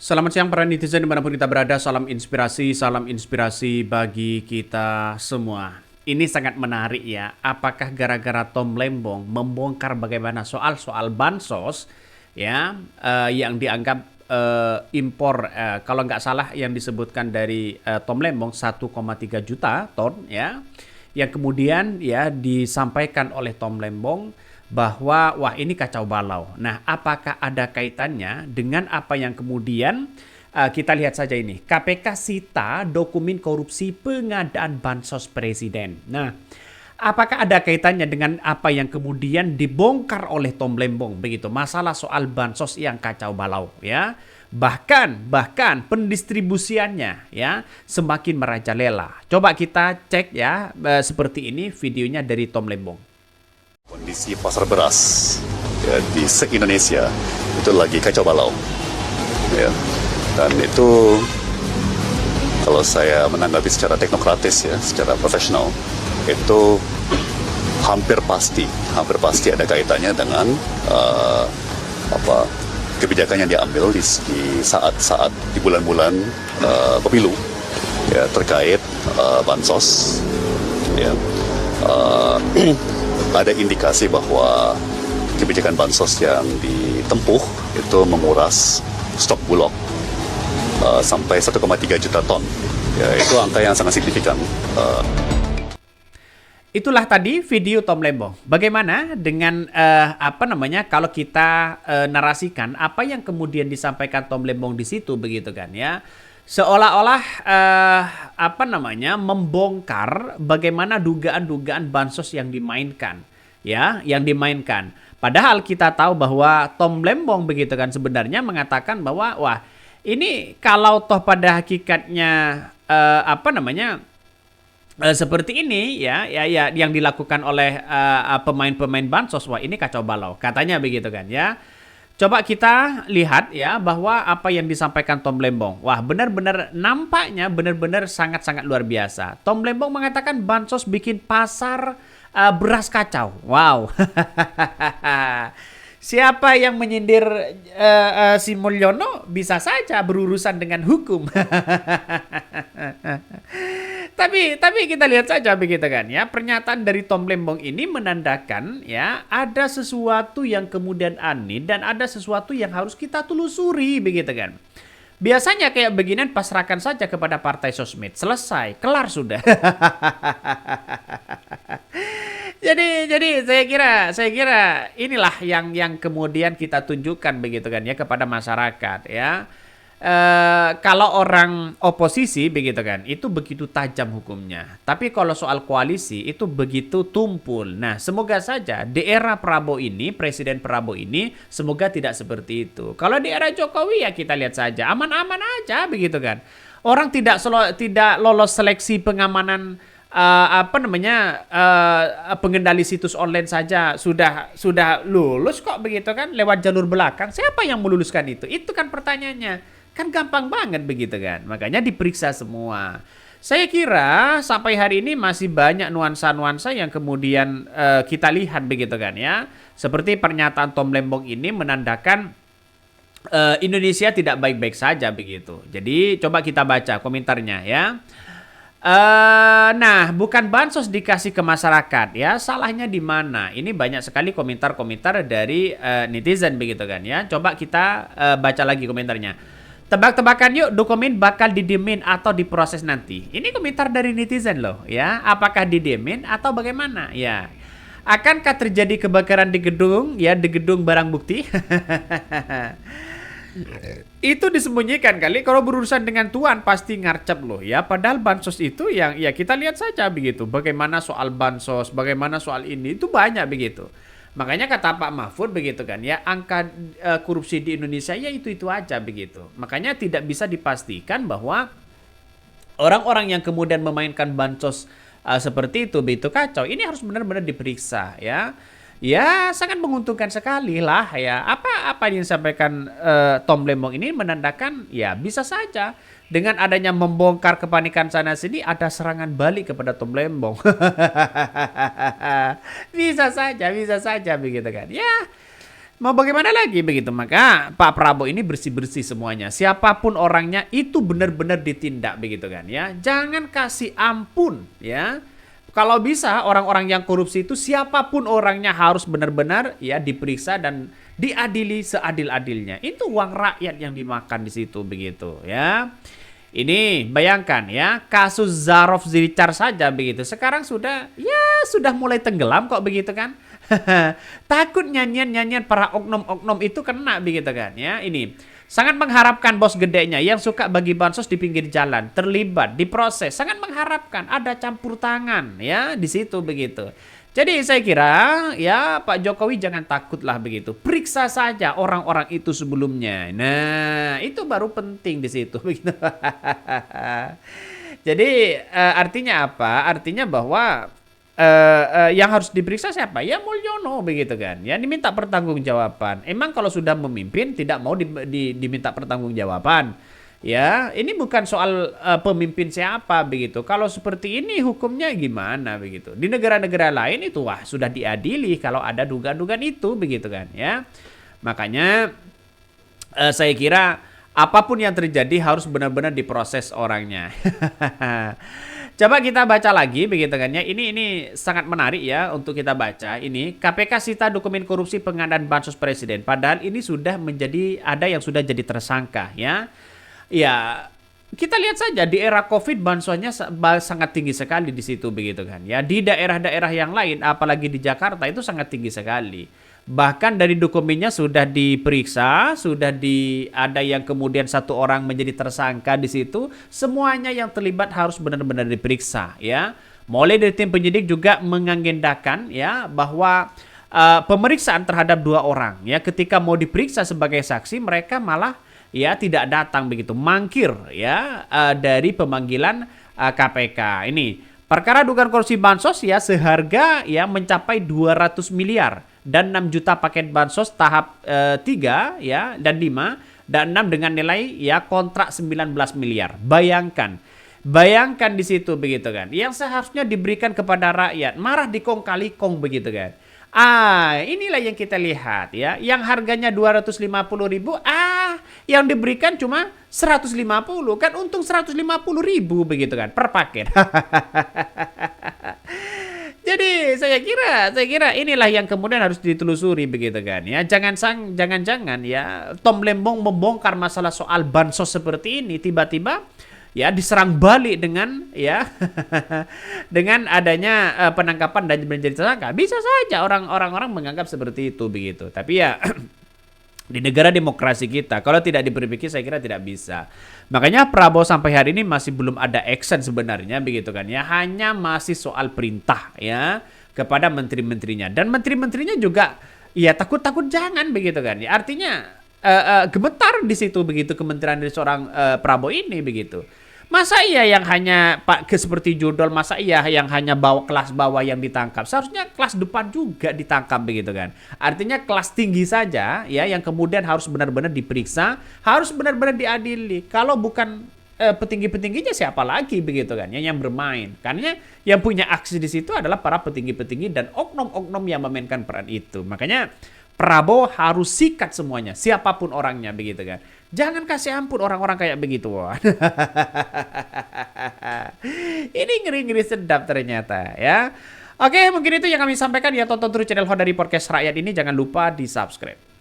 Selamat siang para netizen dimanapun kita berada, salam inspirasi bagi kita semua. Ini sangat menarik ya, apakah gara-gara Tom Lembong membongkar bagaimana soal-soal bansos ya yang dianggap impor kalau nggak salah yang disebutkan dari Tom Lembong 1,3 juta ton ya, yang kemudian ya disampaikan oleh Tom Lembong bahwa wah ini kacau balau. Nah, apakah ada kaitannya dengan apa yang kemudian kita lihat saja ini. KPK sita dokumen korupsi pengadaan bansos presiden. Nah, apakah ada kaitannya dengan apa yang kemudian dibongkar oleh Tom Lembong begitu? Masalah soal bansos yang kacau balau ya. Bahkan pendistribusiannya ya semakin merajalela. Coba kita cek ya seperti ini videonya dari Tom Lembong. Kondisi pasar beras ya, di se-Indonesia itu lagi kacau balau. Ya. Dan itu kalau saya menanggapi secara teknokratis ya, secara profesional, itu hampir pasti ada kaitannya dengan kebijakan yang diambil di saat-saat di bulan-bulan pemilu ya, terkait bansos. Ya. Ada indikasi bahwa kebijakan bansos yang ditempuh itu menguras stok bulog sampai 1,3 juta ton. Ya, itu angka yang sangat signifikan. Itulah tadi video Tom Lembong. Bagaimana dengan kalau kita narasikan apa yang kemudian disampaikan Tom Lembong di situ begitu kan ya. Seolah-olah membongkar bagaimana dugaan-dugaan bansos yang dimainkan ya, yang dimainkan. Padahal kita tahu bahwa Tom Lembong begitu kan sebenarnya mengatakan bahwa wah, ini kalau toh pada hakikatnya seperti ini ya yang dilakukan oleh pemain-pemain bansos, wah ini kacau balau. Katanya begitu kan ya. Coba kita lihat ya bahwa apa yang disampaikan Tom Lembong. Wah, benar-benar nampaknya benar-benar sangat-sangat luar biasa. Tom Lembong mengatakan bansos bikin pasar beras kacau. Wow. Siapa yang menyindir si Mulyono bisa saja berurusan dengan hukum. Tapi kita lihat saja begitu kan ya. Pernyataan dari Tom Lembong ini menandakan ya ada sesuatu yang kemudian aneh dan ada sesuatu yang harus kita telusuri begitu kan. Biasanya kayak beginian pasrahkan saja kepada partai sosmed. Selesai, kelar sudah. Jadi saya kira inilah yang kemudian kita tunjukkan begitu kan ya kepada masyarakat ya. Kalau orang oposisi begitu kan, itu begitu tajam hukumnya. Tapi kalau soal koalisi itu begitu tumpul. Nah, semoga saja di era Prabowo ini, Presiden Prabowo ini, semoga tidak seperti itu. Kalau di era Jokowi ya kita lihat saja, aman-aman aja begitu kan. Orang tidak lolos seleksi pengamanan pengendali situs online saja sudah lulus kok begitu kan lewat jalur belakang. Siapa yang meluluskan itu? Itu kan pertanyaannya. Kan gampang banget begitu kan. Makanya diperiksa semua. Saya kira sampai hari ini masih banyak nuansa-nuansa yang kemudian kita lihat begitu kan ya. Seperti pernyataan Tom Lembong ini menandakan Indonesia tidak baik-baik saja begitu. Jadi coba kita baca komentarnya ya. Nah, bukan bansos dikasih ke masyarakat ya, salahnya di mana? Ini banyak sekali komentar-komentar dari netizen begitu kan ya. Coba kita baca lagi komentarnya. Tebak-tebakan yuk, dokumen bakal didiemin atau diproses nanti. Ini komentar dari netizen loh ya. Apakah didiemin atau bagaimana? Ya. Akankah terjadi kebakaran di gedung ya, di gedung barang bukti? Itu disembunyikan kali. Kalau berurusan dengan Tuhan pasti ngarcep loh ya. Padahal bansos itu yang ya kita lihat saja begitu. Bagaimana soal bansos, bagaimana soal ini itu banyak begitu. Makanya kata Pak Mahfud begitu kan ya, angka korupsi di Indonesia ya itu aja begitu. Makanya tidak bisa dipastikan bahwa orang-orang yang kemudian memainkan bansos seperti itu begitu kacau. Ini harus benar-benar diperiksa ya. Ya sangat menguntungkan sekali lah ya. Apa yang disampaikan Tom Lembong ini menandakan ya bisa saja dengan adanya membongkar kepanikan sana sini ada serangan balik kepada Tom Lembong. Bisa saja begitu kan. Ya Mau bagaimana lagi begitu? Maka Pak Prabowo ini bersih-bersih semuanya. Siapapun orangnya itu benar-benar ditindak begitu kan ya. Jangan kasih ampun ya. Kalau bisa orang-orang yang korupsi itu siapapun orangnya harus benar-benar ya diperiksa dan diadili seadil-adilnya. Itu uang rakyat yang dimakan di situ begitu ya. Ini bayangkan ya, kasus Zarof Zilicar saja begitu. Sekarang sudah mulai tenggelam kok begitu kan. Takut nyanyian-nyanyian para oknum-oknum itu kena begitu kan ya. Ini sangat mengharapkan bos gedenya yang suka bagi bansos di pinggir jalan terlibat diproses. Sangat mengharapkan ada campur tangan ya di situ begitu. Jadi saya kira ya Pak Jokowi jangan takutlah begitu. Periksa saja orang-orang itu sebelumnya. Nah, itu baru penting di situ begitu. Jadi artinya apa? Artinya bahwa yang harus diperiksa siapa? Ya Mulyono begitu kan. Ya diminta pertanggungjawaban. Emang kalau sudah memimpin tidak mau diminta pertanggungjawaban. Ya, ini bukan soal pemimpin siapa begitu. Kalau seperti ini hukumnya gimana begitu. Di negara-negara lain itu wah sudah diadili kalau ada dugaan-dugaan itu begitu kan ya. Makanya saya kira apapun yang terjadi harus benar-benar diproses orangnya. Coba kita baca lagi begitu kan ya. Ini sangat menarik ya untuk kita baca. Ini KPK sita dokumen korupsi pengadaan bansos presiden. Padahal ini sudah menjadi ada yang sudah jadi tersangka ya. Ya, kita lihat saja di era Covid bansosnya sangat tinggi sekali di situ begitu kan. Ya, di daerah-daerah yang lain apalagi di Jakarta itu sangat tinggi sekali. Bahkan dari dokumennya sudah diperiksa, ada yang kemudian satu orang menjadi tersangka di situ, semuanya yang terlibat harus benar-benar diperiksa ya. Mulai dari tim penyidik juga mengagendakan ya bahwa pemeriksaan terhadap 2 orang ya ketika mau diperiksa sebagai saksi mereka malah ya tidak datang begitu, mangkir ya dari pemanggilan KPK. Ini perkara dugaan korupsi bansos ya seharga ya mencapai 200 miliar dan 6 juta paket bansos tahap 3 ya dan 5 dan 6 dengan nilai ya kontrak 19 miliar. Bayangkan di situ begitu kan. Yang seharusnya diberikan kepada rakyat marah dikong kali kong begitu kan. Inilah yang kita lihat ya. Yang harganya 250.000, yang diberikan cuma 150. Kan untung 150.000 begitu kan per paket. Jadi saya kira inilah yang kemudian harus ditelusuri begitu kan ya. Jangan-jangan ya Tom Lembong membongkar masalah soal bansos seperti ini tiba-tiba ya diserang balik dengan ya dengan adanya penangkapan dan menjadi tersangka. Bisa saja orang-orang menganggap seperti itu begitu. Tapi ya di negara demokrasi kita kalau tidak diperbaiki saya kira tidak bisa. Makanya Prabowo sampai hari ini masih belum ada action sebenarnya begitu kan ya. Hanya masih soal perintah ya kepada menteri-menterinya dan menteri-menterinya juga ya takut-takut jangan begitu kan ya. Artinya gemetar di situ begitu kementerian dari seorang Prabowo ini begitu. Masa iya yang hanya seperti judul, masa iya yang hanya kelas bawah yang ditangkap? Seharusnya kelas depan juga ditangkap begitu kan. Artinya kelas tinggi saja ya yang kemudian harus benar-benar diperiksa, harus benar-benar diadili. Kalau bukan petinggi-petingginya siapa lagi begitu kan ya yang bermain. Karena yang punya aksi di situ adalah para petinggi-petinggi dan oknum-oknum yang memainkan peran itu. Makanya Prabowo harus sikat semuanya, siapapun orangnya begitu kan. Jangan kasih ampun orang-orang kayak begitu. Ini ngeri-ngeri sedap ternyata ya. Oke, mungkin itu yang kami sampaikan ya. Tonton terus channel Hodari Podcast Rakyat ini. Jangan lupa di subscribe.